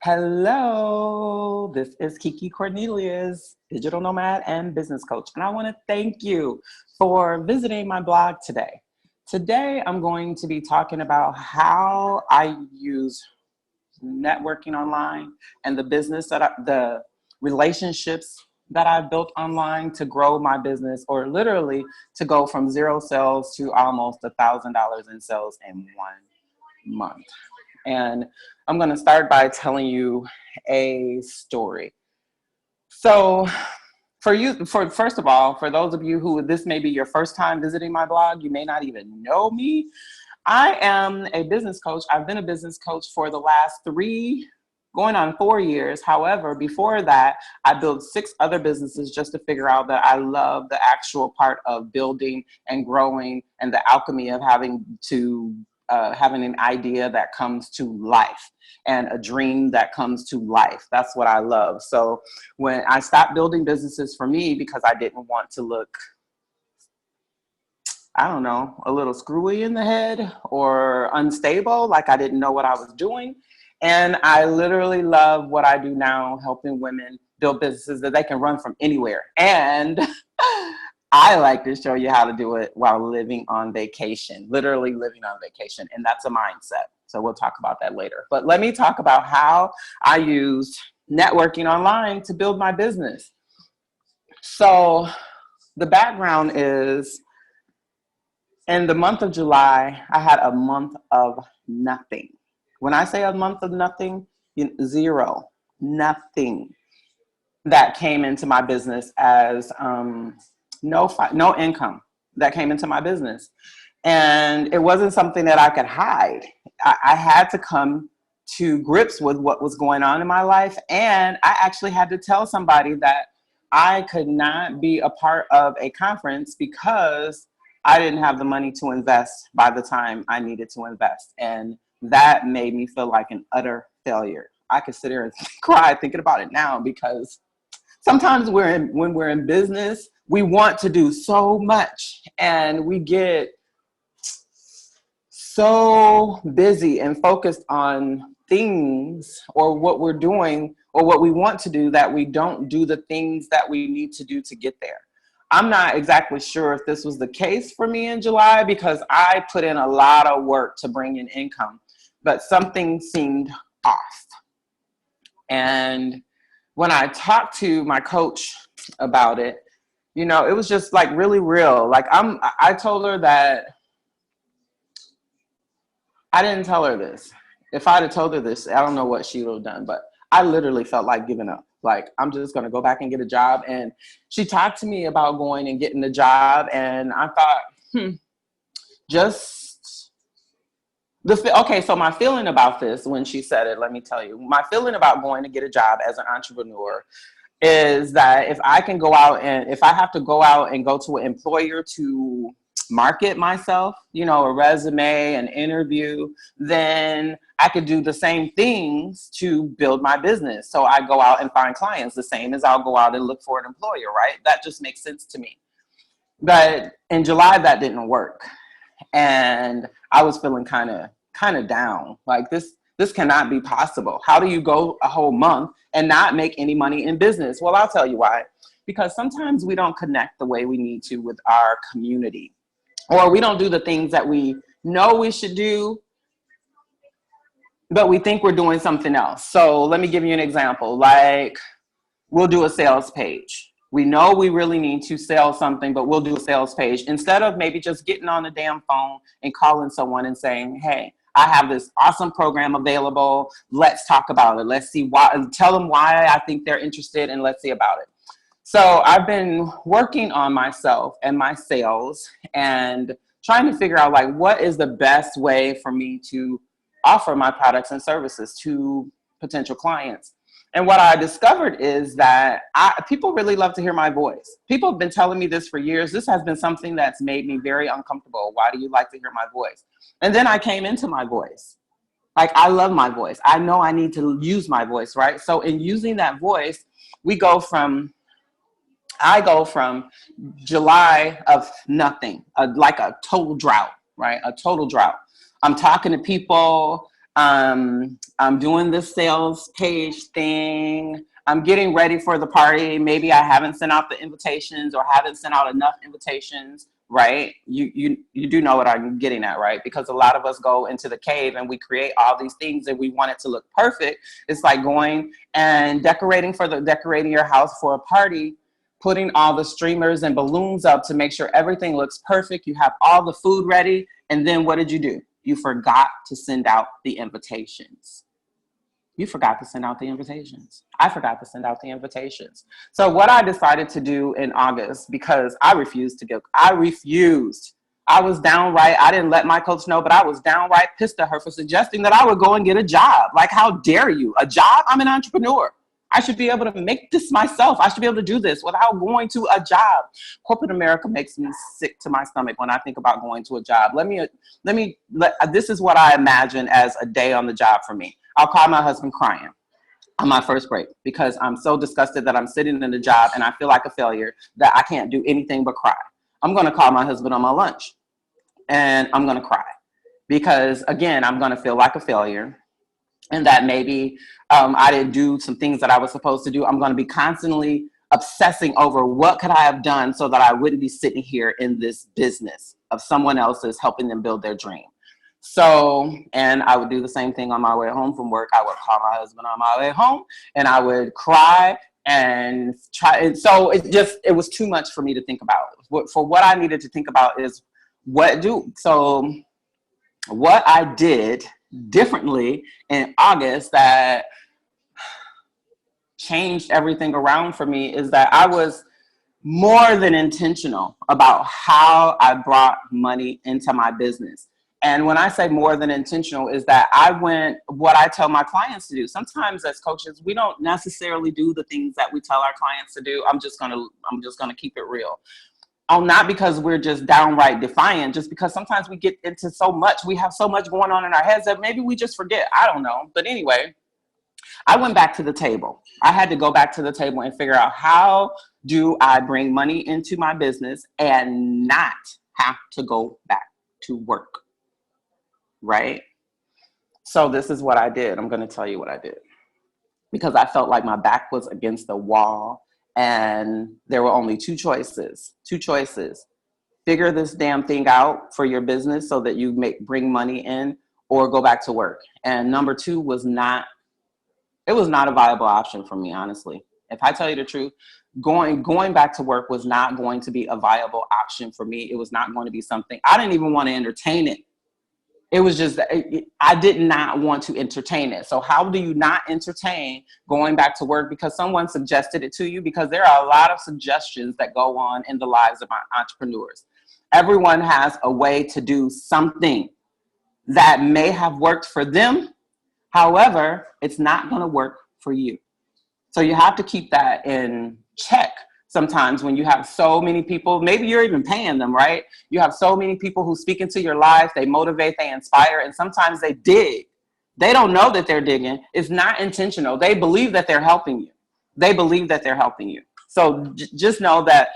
Hello, this is KeeKee Cornelious, digital nomad and business coach. And I want to thank you for visiting my blog today. Today, I'm going to be talking about how I use networking online and the relationships that I've built online to grow my business, or literally to go from zero sales to almost $1,000 in sales in 1 month. And I'm going to start by telling you a story. So first of all, for those of you who this may be your first time visiting my blog, you may not even know me. I am a business coach. I've been a business coach for the last 4 years. However, before that, I built 6 other businesses just to figure out that I love the actual part of building and growing and the alchemy of having an idea that comes to life and a dream that comes to life. That's what I love. So when I stopped building businesses for me because I didn't want to look, a little screwy in the head or unstable, like I didn't know what I was doing. And I literally love what I do now, helping women build businesses that they can run from anywhere. And I like to show you how to do it while living on vacation, literally living on vacation. And that's a mindset. So we'll talk about that later. But let me talk about how I used networking online to build my business. So the background is, in the month of July, I had a month of nothing. When I say a month of nothing, zero, nothing that came into my business as no income that came into my business. And it wasn't something that I could hide. I had to come to grips with what was going on in my life. And I actually had to tell somebody that I could not be a part of a conference because I didn't have the money to invest by the time I needed to invest. And that made me feel like an utter failure. I could sit here and cry thinking about it now, because sometimes when we're in business, we want to do so much and we get so busy and focused on things or what we're doing or what we want to do that we don't do the things that we need to do to get there. I'm not exactly sure if this was the case for me in July, because I put in a lot of work to bring in income, but something seemed off. And when I talked to my coach about it, it was just like really real. Like I told her that I didn't tell her this. If I'd have told her this, I don't know what she would have done, but I literally felt like giving up. Like, I'm just going to go back and get a job. And she talked to me about going and getting a job. And I thought, okay, so my feeling about this when she said it, let me tell you, my feeling about going to get a job as an entrepreneur is that if I have to go out and go to an employer to market myself, a resume, an interview, then I could do the same things to build my business. So I go out and find clients the same as I'll go out and look for an employer, right? That just makes sense to me. But in July, that didn't work. And I was feeling kind of down. Like this cannot be possible. How do you go a whole month and not make any money in business? Well, I'll tell you why. Because sometimes we don't connect the way we need to with our community, or we don't do the things that we know we should do, but we think we're doing something else. So let me give you an example. Like, we'll do a sales page. We know we really need to sell something, but we'll do a sales page instead of maybe just getting on the damn phone and calling someone and saying, hey, I have this awesome program available. Let's talk about it. Let's see why, tell them why I think they're interested, and let's see about it. So I've been working on myself and my sales and trying to figure out, like, what is the best way for me to offer my products and services to potential clients. And what I discovered is that people really love to hear my voice. People have been telling me this for years. This has been something that's made me very uncomfortable. Why do you like to hear my voice? And then I came into my voice. Like, I love my voice. I know I need to use my voice, right? So in using that voice, I go from July of nothing, like a total drought, right? A total drought. I'm talking to people. I'm doing this sales page thing. I'm getting ready for the party. Maybe I haven't sent out the invitations or haven't sent out enough invitations, right? You do know what I'm getting at, right? Because a lot of us go into the cave and we create all these things and we want it to look perfect. It's like going and decorating your house for a party, putting all the streamers and balloons up to make sure everything looks perfect. You have all the food ready. And then what did you do? You forgot to send out the invitations. You forgot to send out the invitations. I forgot to send out the invitations. So what I decided to do in August, because I refused. I was downright, I didn't let my coach know, but I was downright pissed at her for suggesting that I would go and get a job. Like, how dare you? A job? I'm an entrepreneur. I should be able to make this myself. I should be able to do this without going to a job. Corporate America makes me sick to my stomach when I think about going to a job. This is what I imagine as a day on the job for me. I'll call my husband crying on my first break because I'm so disgusted that I'm sitting in the job and I feel like a failure that I can't do anything but cry. I'm going to call my husband on my lunch and I'm going to cry because, again, I'm going to feel like a failure. And that maybe I didn't do some things that I was supposed to do. I'm going to be constantly obsessing over what could I have done so that I wouldn't be sitting here in this business of someone else's, helping them build their dream. So, and I would do the same thing on my way home from work. I would call my husband on my way home and I would cry and try. And so it was too much for me to think about. For what I needed to think about is what I did differently in August that changed everything around for me is that I was more than intentional about how I brought money into my business. And when I say more than intentional is that I went what I tell my clients to do. Sometimes as coaches, we don't necessarily do the things that we tell our clients to do. I'm just gonna keep it real. Not because we're just downright defiant, just because sometimes we get into so much, we have so much going on in our heads that maybe we just forget. I don't know. But anyway, I went back to the table. I had to go back to the table and figure out how do I bring money into my business and not have to go back to work, right? So this is what I did. I'm going to tell you what I did because I felt like my back was against the wall. And there were only two choices. Figure this damn thing out for your business so that you bring money in or go back to work. And number two was not a viable option for me, honestly. If I tell you the truth, going back to work was not going to be a viable option for me. It was not going to be something, I didn't even want to entertain it. It was just, I did not want to entertain it. So how do you not entertain going back to work because someone suggested it to you? Because there are a lot of suggestions that go on in the lives of entrepreneurs. Everyone has a way to do something that may have worked for them. However, it's not going to work for you. So you have to keep that in check. Sometimes when you have so many people, maybe you're even paying them, right? You have so many people who speak into your life, they motivate, they inspire, and sometimes they dig. They don't know that they're digging. It's not intentional. They believe that they're helping you. So just know that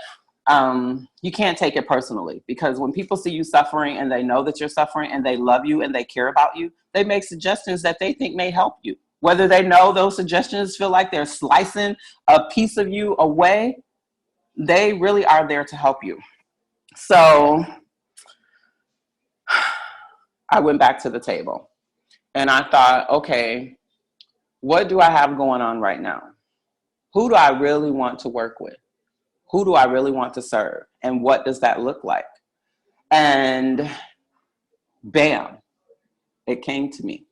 you can't take it personally because when people see you suffering and they know that you're suffering and they love you and they care about you, they make suggestions that they think may help you. Whether they know those suggestions feel like they're slicing a piece of you away, they really are there to help you. So I went back to the table and I thought, okay, what do I have going on right now? Who do I really want to work with? Who do I really want to serve? And what does that look like? And bam, it came to me.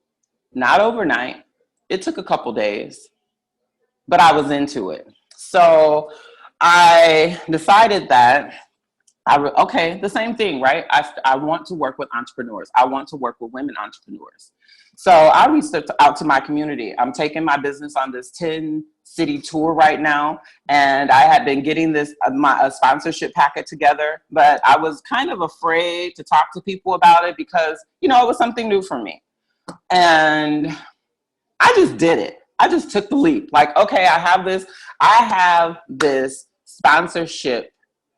Not overnight. It took a couple days, but I was into it. So I decided that the same thing, right? I want to work with entrepreneurs. I want to work with women entrepreneurs. So I reached out to my community. I'm taking my business on this 10-city tour right now. And I had been getting a sponsorship packet together, but I was kind of afraid to talk to people about it because, it was something new for me. And I just did it. I just took the leap. Like, okay, I have this sponsorship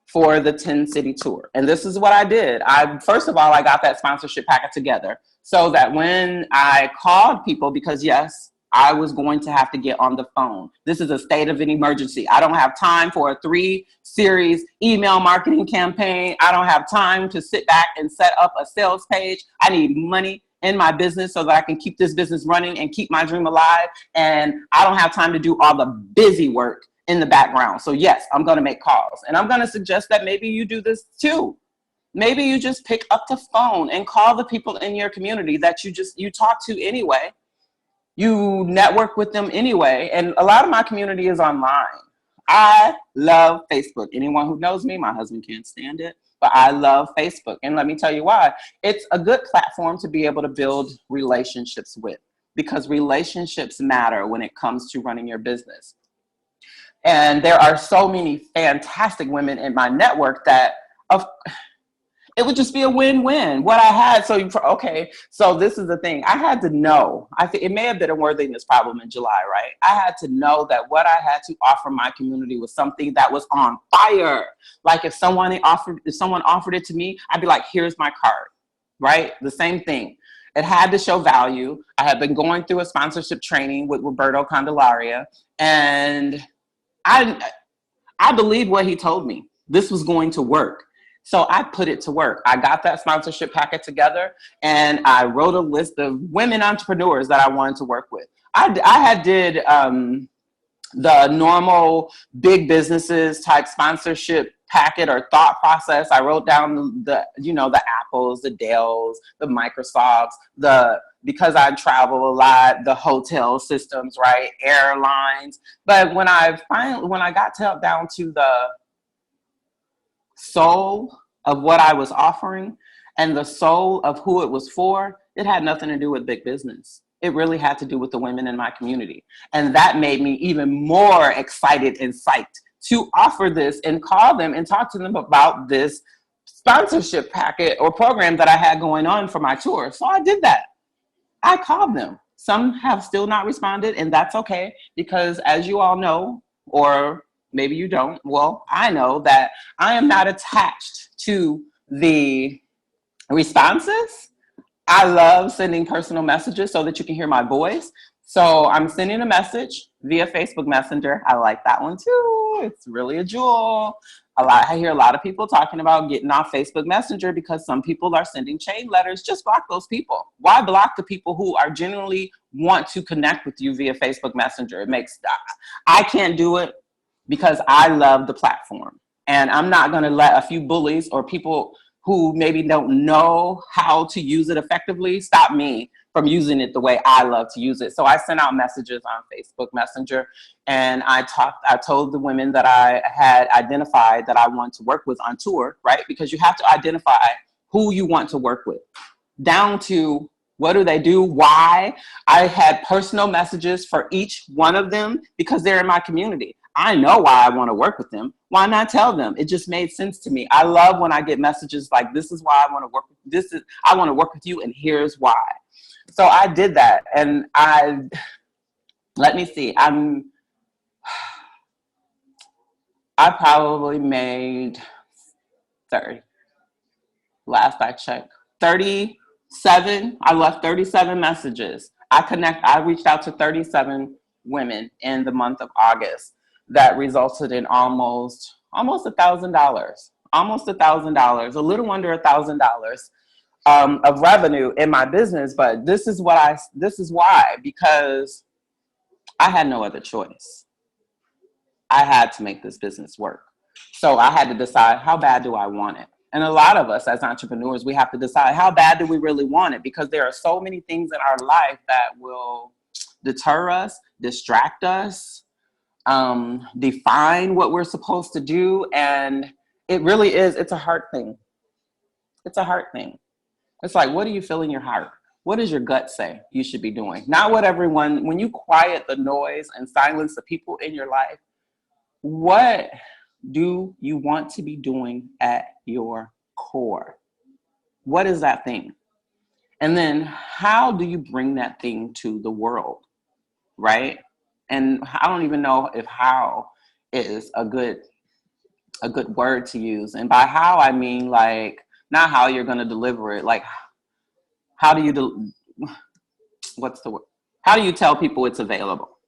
for the 10-city tour. And this is what I did. First of all, I got that sponsorship packet together. so that when I called people, because yes, I was going to have to get on the phone. This is a state of an emergency. I don't have time for a 3-series email marketing campaign. I don't have time to sit back and set up a sales page. I need money in my business so that I can keep this business running and keep my dream alive. And I don't have time to do all the busy work in the background. So yes, I'm going to make calls. And I'm going to suggest that maybe you do this too. Maybe you just pick up the phone and call the people in your community that you talk to anyway. You network with them anyway. And a lot of my community is online. I love Facebook. Anyone who knows me, my husband can't stand it, but I love Facebook. And let me tell you why. It's a good platform to be able to build relationships with, because relationships matter when it comes to running your business. And there are so many fantastic women in my network that it would just be a win-win. What I had, so this is the thing. I had to know. I think it may have been a worthiness problem in July, right? I had to know that what I had to offer my community was something that was on fire. Like if someone offered it to me, I'd be like, "Here's my card," right? The same thing. It had to show value. I had been going through a sponsorship training with Roberto Candelaria, and I believed what he told me. This was going to work. So I put it to work. I got that sponsorship packet together and I wrote a list of women entrepreneurs that I wanted to work with. I did the normal big businesses type sponsorship packet or thought process. I wrote down the Apples, the Dells, the Microsofts, because I travel a lot, the hotel systems, right? Airlines. But when I got down to the soul of what I was offering and the soul of who it was for, it had nothing to do with big business. It really had to do with the women in my community. And that made me even more excited and psyched to offer this and call them and talk to them about this sponsorship packet or program that I had going on for my tour. So I did that. I called them. Some have still not responded, and that's okay, because as you all know, or maybe you don't, well, I know that I am not attached to the responses. I love sending personal messages so that you can hear my voice. So I'm sending a message via Facebook Messenger. I like that one too. It's really a jewel. I hear a lot of people talking about getting off Facebook Messenger because some people are sending chain letters. Just block those people. Why block the people who are genuinely want to connect with you via Facebook Messenger? I can't do it because I love the platform. And I'm not going to let a few bullies or people who maybe don't know how to use it effectively stop me from using it the way I love to use it. So I sent out messages on Facebook Messenger, and I told the women that I had identified that I want to work with on tour, right? Because you have to identify who you want to work with, down to what do they do, why. I had personal messages for each one of them because they're in my community. I know why I want to work with them. Why not tell them? It just made sense to me. I love when I get messages like, "This is why I want to work with I want to work with you, and here's why." So I did that, and let me see. I probably made 30. Last I checked, 37. I left 37 messages. I reached out to 37 women in the month of August. That resulted in almost $1,000, a little under $1,000 of revenue in my business. But this is why, because I had no other choice. I had to make this business work. So I had to decide, how bad do I want it? And a lot of us as entrepreneurs, we have to decide, how bad do we really want it? Because there are so many things in our life that will deter us, distract us, define what we're supposed to do. And it really is, it's a heart thing. It's a heart thing. It's like, what do you feel in your heart? What does your gut say you should be doing? Not what when you quiet the noise and silence the people in your life, what do you want to be doing at your core? What is that thing? And then how do you bring that thing to the world, right? And I don't even know if how is a good word to use. And by how, I mean like not how you're going to deliver it, like how do you what's the word? How do you tell people it's available?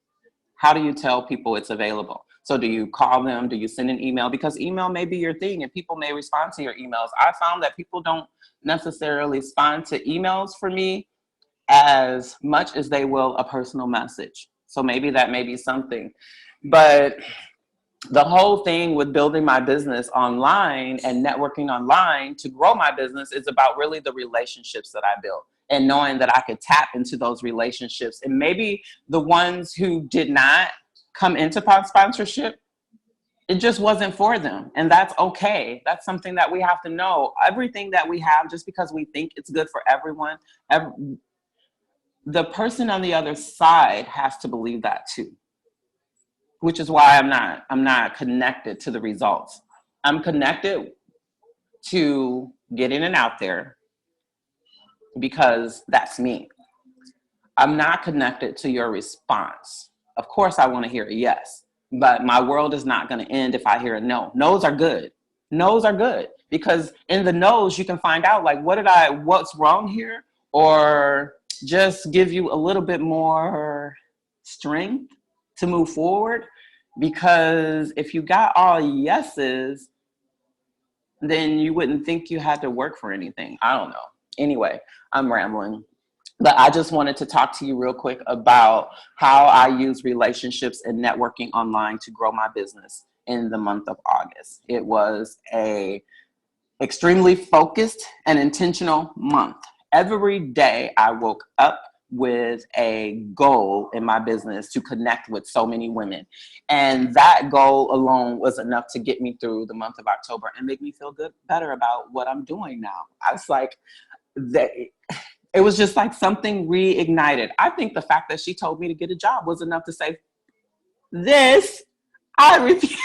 How do you tell people it's available? So do you call them? Do you send an email? Because email may be your thing and people may respond to your emails. I found that people don't necessarily respond to emails for me as much as they will a personal message. So maybe that may be something. But the whole thing with building my business online and networking online to grow my business is about really the relationships that I built and knowing that I could tap into those relationships. And maybe the ones who did not come into sponsorship, it just wasn't for them. And that's okay. That's something that we have to know. Everything that we have, just because we think it's good for everyone, the person on the other side has to believe that too. Which is why I'm not connected to the results. I'm connected to getting it out there because that's me. I'm not connected to your response. Of course, I want to hear a yes, but my world is not going to end if I hear a no. No's are good. No's are good because in the no's, you can find out like, what's wrong here? Or just give you a little bit more strength to move forward. Because if you got all yeses, then you wouldn't think you had to work for anything. I don't know. Anyway, I'm rambling. But I just wanted to talk to you real quick about how I use relationships and networking online to grow my business in the month of August. It was a extremely focused and intentional month. Every day I woke up with a goal in my business to connect with so many women. And that goal alone was enough to get me through the month of October and make me feel better about what I'm doing now. I was like, it was just like something reignited. I think the fact that she told me to get a job was enough to say, this, I refuse.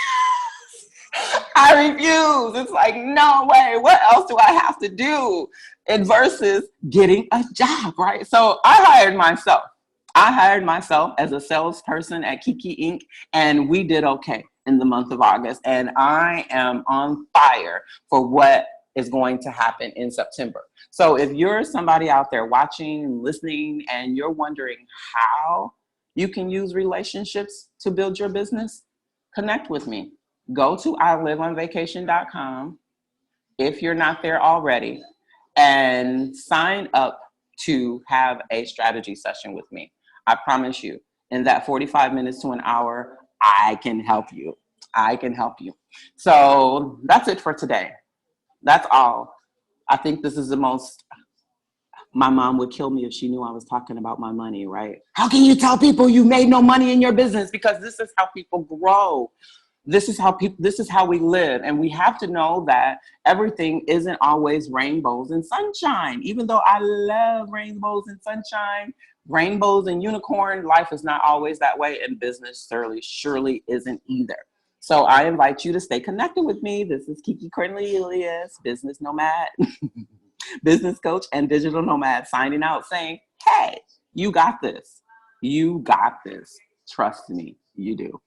I refuse. It's like, no way. What else do I have to do? And versus getting a job, right? So I hired myself. I hired myself as a salesperson at KeeKee Inc. And we did okay in the month of August. And I am on fire for what is going to happen in September. So if you're somebody out there watching and listening and you're wondering how you can use relationships to build your business, connect with me. Go to iliveonvacation.com if you're not there already and sign up to have a strategy session with me. I promise you, in that 45 minutes to an hour, I can help you. I can help you. So that's it for today. That's all. I think this is the most, my mom would kill me if she knew I was talking about my money, right? How can you tell people you made no money in your business? Because this is how people grow. This is how we live. And we have to know that everything isn't always rainbows and sunshine. Even though I love rainbows and sunshine, rainbows and unicorn, life is not always that way. And business surely isn't either. So I invite you to stay connected with me. This is KeeKee Cornelious, business nomad, business coach, and digital nomad, signing out saying, hey, you got this. You got this. Trust me, you do.